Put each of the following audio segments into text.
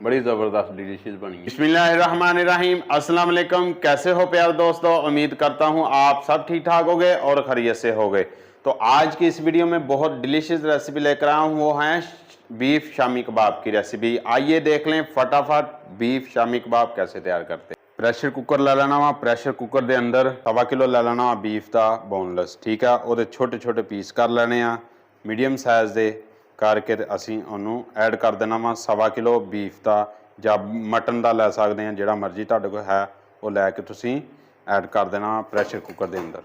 बड़ी ज़बरदस्त डिलीशियस बनी है। बिस्मिल्लाहिर्रहमानिर्रहीम, अस्सलाम वालेकुम। कैसे हो प्यारे दोस्तों? उम्मीद करता हूँ आप सब ठीक ठाक हो गए और खैरियत से हो गए। तो आज की इस वीडियो में बहुत डिलीशियस रेसिपी लेकर आया हूँ, वो है बीफ शामी कबाब की रेसिपी। आइए देख लें फटाफट बीफ शामी कबाब कैसे तैयार करते हैं। प्रेशर कुकर ले लेना वा, प्रेशर कुकर के अंदर 1.25 किलो ले लेना वा बीफ का बोनलेस, ठीक है। वो छोटे छोटे पीस कर लेने आ मीडियम साइज़ के करके असी उन्होंने ऐड कर देना वा 1.25 किलो बीफ का ਜਾਂ मटन का लै सकते हैं, जोड़ा मर्जी तुहाडे कोल है वो लैके तुसीं ऐड कर देना प्रेशर कुकर के अंदर।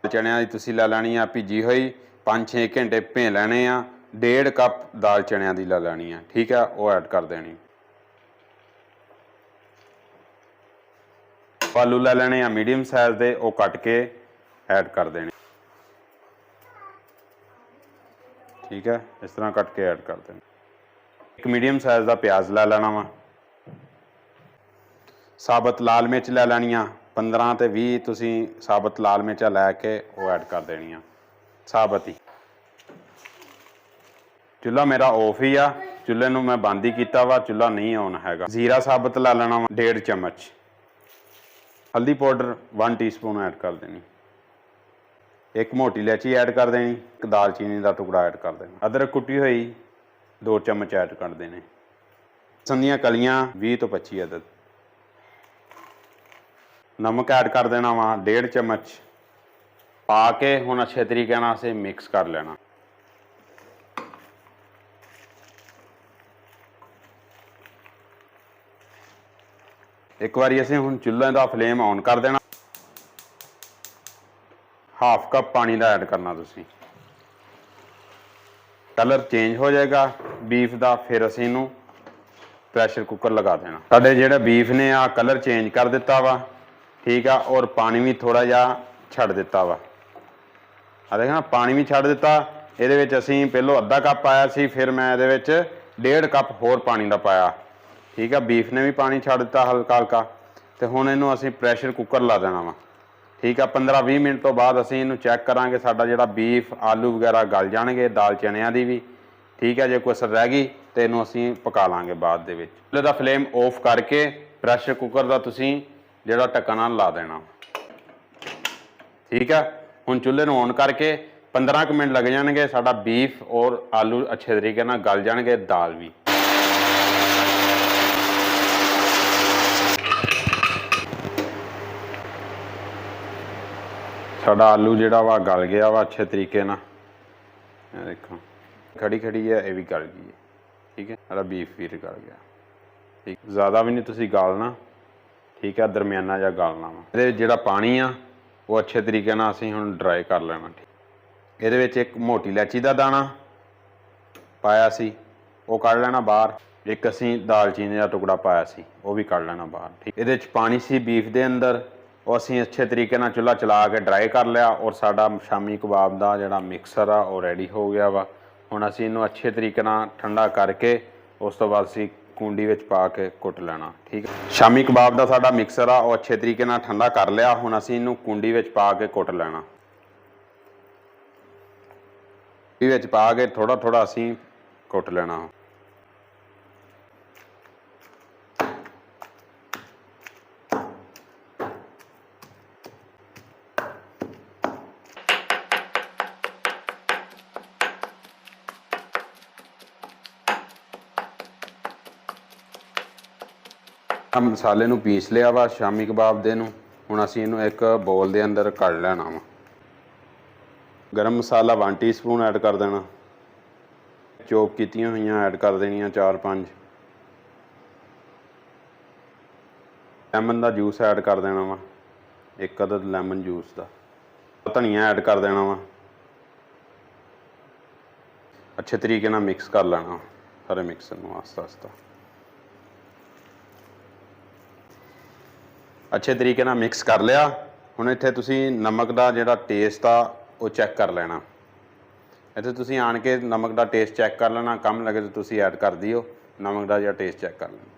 चनिया की तुसीं लै लैनी आ भिजी हुई, 5-6 घंटे भे लैने आ। 1.5 कप दाल चनिया की लै लैनी है, ठीक है, वो ऐड कर देनी। आलू लै लैने आ मीडियम साइज़ के, वो कट के ऐड कर देने, ठीक है, इस तरह कट के ऐड कर देना। एक मीडियम साइज़ का प्याज लै लेना वा, साबत लाल मिर्च लै लैनियाँ 15 ते 20 तुसीं साबत लाल मिर्चा लैके वो ऐड कर देनियाँ साबत ही। चूल्हा मेरा ऑफ ही आ, चूल्हे नूं मैं बंद ही किया वा, चूल्हा नहीं ऑन हैगा। जीरा साबत लै लेना वा 1.5 चम्मच, हल्दी पाउडर 1 टीस्पून ऐड कर देनी, एक मोटी इलायची ऐड कर देनी, एक दालचीनी का टुकड़ा ऐड कर देना, अदरक कुटी हुई 2 चम्मच ऐड कर देने, लहसुन दी कलियां 20 तो 25 अदद, नमक ऐड कर देना वा 1.5 चम्मच पा के हुण अच्छे तरीके नाल से मिक्स कर लेना। एक बारी असीं हुण चुल्हे का फ्लेम ऑन कर देना। 1/2 कप पानी का ऐड करना तुसीं, कलर चेंज हो जाएगा बीफ का, फिर असीं इनू प्रेशर कुकर लगा देना। साडे जिहड़े बीफ ने आ कलर चेंज कर दिता वा, ठीक है, और पानी भी थोड़ा जिहा छड्ड दिता वा। आ देखना पानी भी छड्ड दिता। इहदे विच असीं पहलों अद्धा कप पाया सी, फिर मैं इहदे विच 1.5 कप होर पानी का पाया, ठीक है। बीफ ने भी पानी छड्ड दिता हल्का हल्का। तो हुण इहनूं असीं प्रेशर कुकर ला देना वा, ठीक है। 15-20 मिनट तो बाद असीं इहनूं चैक करांगे, साडा जिहड़ा बीफ आलू वगैरह गल जाणगे, दाल चनिया दी भी, ठीक है। जे कोई असर रह गई तो इहनूं असीं पका लांगे बाद दे विच। चुੱਲ੍ਹੇ दा फ्लेम ऑफ करके प्रेशर कुकर का तुसीं जिहड़ा ढक्कन ला देना, ठीक है। हुण चुੱਲ੍ਹੇ नूं ऑन करके 15 मिनट लग जाणगे, साडा बीफ और आलू अच्छे तरीके नाल गल जाणगे, दाल भी। साडा आलू जिहड़ा वा गल गया वा अच्छे तरीके नाल, देखो खड़ी खड़ी है, ये भी गल गई है, ठीक है। साडा बीफ भी गल गया, ठीक। ज़्यादा भी नहीं तुसीं गालना, ठीक है, दरमियाना जिहा गालना वा। इहदे जिहड़ा पानी आ वो अच्छे तरीके नाल असीं हुण ड्राई कर लेना, ठीक। इहदे विच एक मोटी इलायची का दाना पाया सी, वो कढ लेना बाहर। एक असीं दालचीनी का टुकड़ा पाया सी, वो भी कढ लेना बाहर, ठीक। इहदे विच पानी सी बीफ दे अंदर, वो असीं अच्छे तरीके नाल चुल्हा चला के ड्राई कर लिया, और साडा शामी कबाब का जिहड़ा मिक्सर आ वो रेडी हो गया वा। हुण असीं इहनूं अच्छे तरीके नाल ठंडा करके उस तो बाद असीं कुंडी विच पा के कुट लेना, ठीक है। शामी कबाब का साडा मिक्सर आ वो अच्छे तरीके नाल ठंडा कर लिया। हुण असीं इहनूं कुंडी विच पा के कुट लेना, कुंडी विच पा के थोड़ा थोड़ा असीं कुट लेना। मसाले नूं पीस लिया वा शामी कबाब दे नूं। हुण असीं इहनूं एक बोल दे अंदर कढ लेना वा। गरम मसाला 1 टीस्पून ऐड कर देना, चॉप कीतियां होईयां ऐड कर देनियां 4-5, लैमन का जूस ऐड कर देना वा, 1 अदद लैमन जूस का, धनिया ऐड कर देना वा। अच्छे तरीके नाल मिक्स कर लेना सारे मिक्सर नूं आस्ता आस्ता, अच्छे तरीके नाल मिक्स कर लिया। हुण इत्थे तुसीं नमक का जिहड़ा टेस्ट आ वो चैक कर लेना। इत्थे तुसीं आण के नमक का टेस्ट चैक कर लेना, कम लगे तो तुसीं ऐड कर दिओ, नमक का जिहड़ा टेस्ट चैक कर लेना।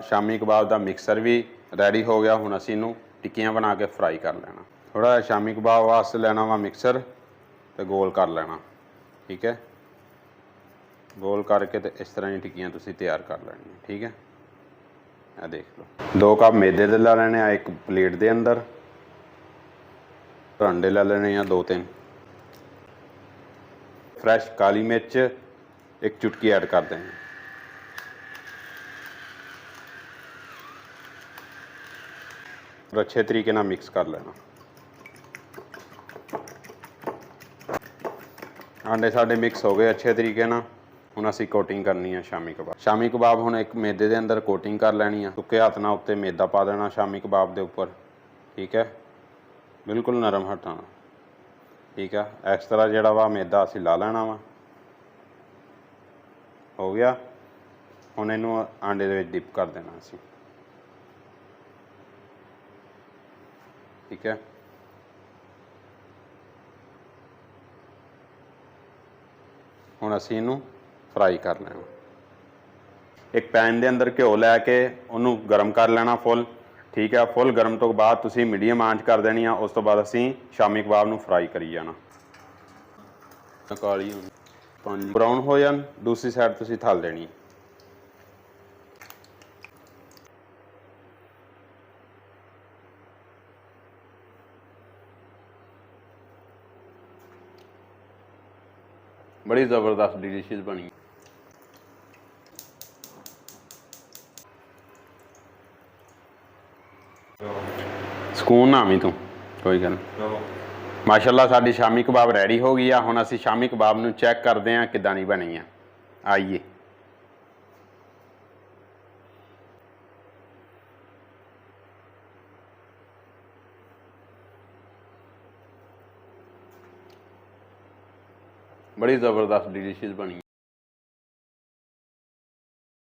शामी कबाब का मिक्सर भी रेडी हो गया। हुण असीं इहनूं टिक्कियां बना के फ्राई कर लेना। थोड़ा शामी कबाब वास्ते लेना वा मिक्सर, तो गोल कर लेना। ठीक है, गोल करके तो इस तरह की टिक्कियाँ तुसी तैयार कर लेनी। ठीक है, आ देख लो। 2 कप मैदे दे ला लेने, एक प्लेट दे अंदर अंडे ला लेने या 2-3। फ्रैश काली मिर्च एक चुटकी ऐड कर देनी। और अच्छे तरीके ना मिक्स कर लेना। आंडे साडे मिक्स हो गए अच्छे तरीके ना। हुण असीं कोटिंग करनी है शामी कबाब। शामी कबाब हुण एक मैदे दे अंदर कोटिंग कर लैनी है। सुक्के हत्थ नाल उत्ते मैदा पा देना शामी कबाब दे उपर। ठीक है, बिल्कुल नरम हटाना। ठीक है, इस तरह जिहड़ा वा मैदा असीं ला लेना वा। हो गया। हुण इहनूं आंडे दे विच डिप कर देना असीं। ठीक है, हुण असीं इहनूं फ्राई कर लेना। एक पैन दे अंदर घ्यो लैके उहनूं गर्म कर लेना फुल। ठीक है, फुल गर्म तो बाद तुसीं मीडियम आंच कर देनी आ। उस तो बाद असीं शामी कबाब नूं फ्राई करी जाना। काली ब्राउन हो जान, दूसरी साइड तुसीं थल देनी। बड़ी ज़बरदस्त डिलीशियस बनी। ਸਕੂਨ ਨਾ ਆਵੀਂ तू, कोई गल नहीं। माशाअल्लाह साडी शामी कबाब रेडी हो गई है। हुण असीं शामी कबाब नूं चैक करते हैं किदां दी बनी है। आइए, बड़ी ज़बरदस्त डिलीशियस बनी।